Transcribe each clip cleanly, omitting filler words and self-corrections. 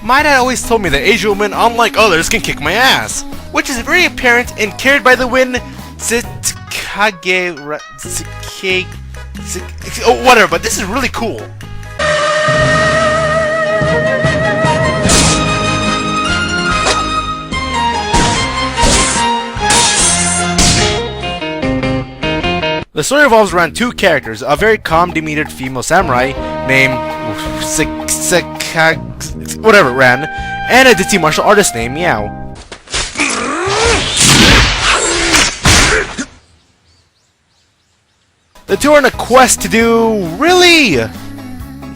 My dad always told me that Asian women, unlike others, can kick my ass, which is very apparent in Carried by the Wind, Tsukikage, oh, whatever, but this is really cool. The story revolves around two characters, a very calm-demeanored female samurai named Tsukikage, whatever it ran, and a ditzy martial artist named Meow. The two are on a quest to do, really,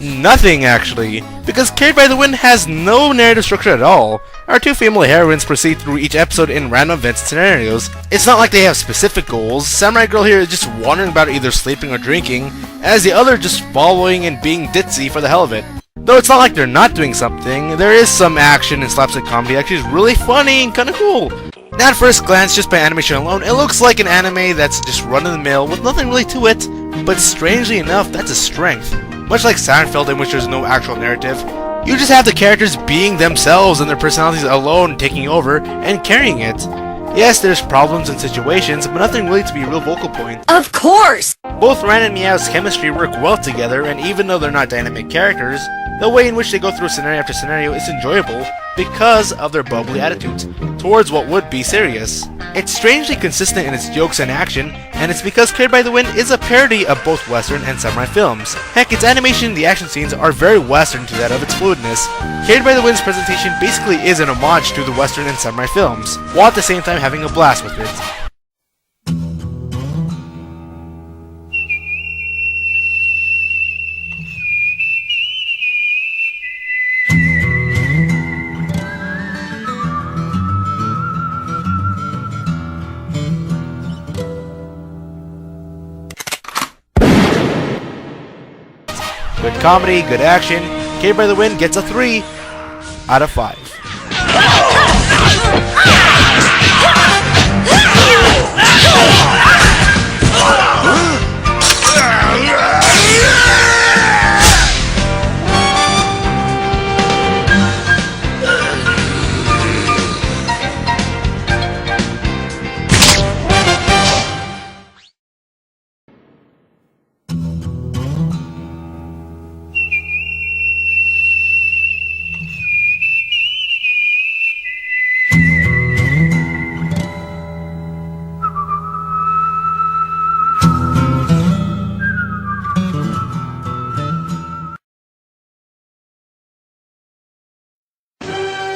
nothing actually, because Carried by the Wind has no narrative structure at all. Our two female heroines proceed through each episode in random events and scenarios. It's not like they have specific goals. Samurai Girl here is just wandering about either sleeping or drinking, as the other just following and being ditzy for the hell of it. Though it's not like they're not doing something, there is some action and slapstick comedy actually is really funny and kinda cool. Now at first glance, just by animation alone, it looks like an anime that's just run-of-the-mill with nothing really to it, but strangely enough, that's a strength. Much like Seinfeld, in which there's no actual narrative, you just have the characters being themselves and their personalities alone taking over and carrying it. Yes, there's problems and situations, but nothing really to be a real vocal point. Of course! Both Ran and Meow's chemistry work well together, and even though they're not dynamic characters, the way in which they go through scenario after scenario is enjoyable because of their bubbly attitudes towards what would be serious. It's strangely consistent in its jokes and action, and it's because Carried by the Wind is a parody of both Western and samurai films. Heck, its animation and the action scenes are very Western to that of its fluidness. Carried by the Wind's presentation basically is an homage to the Western and samurai films, while at the same time having a blast with it. Good comedy, good action. Carried by the Wind gets a 3 out of 5.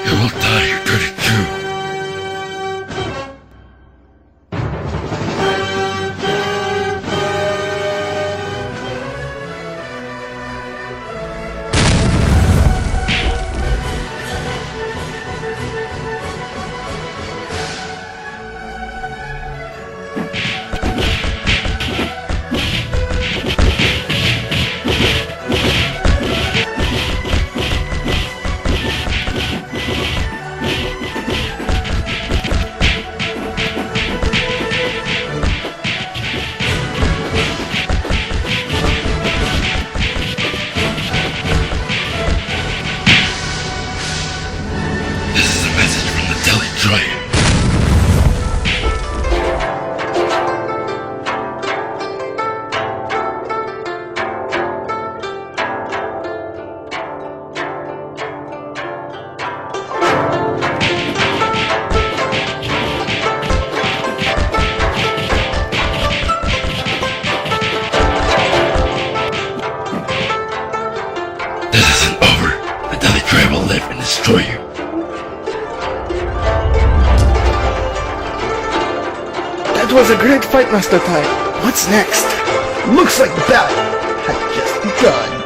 You will die pretty too. This isn't over until the Dre will live and destroy you. That was a great fight, Master Tai. What's next? Looks like the battle had just begun.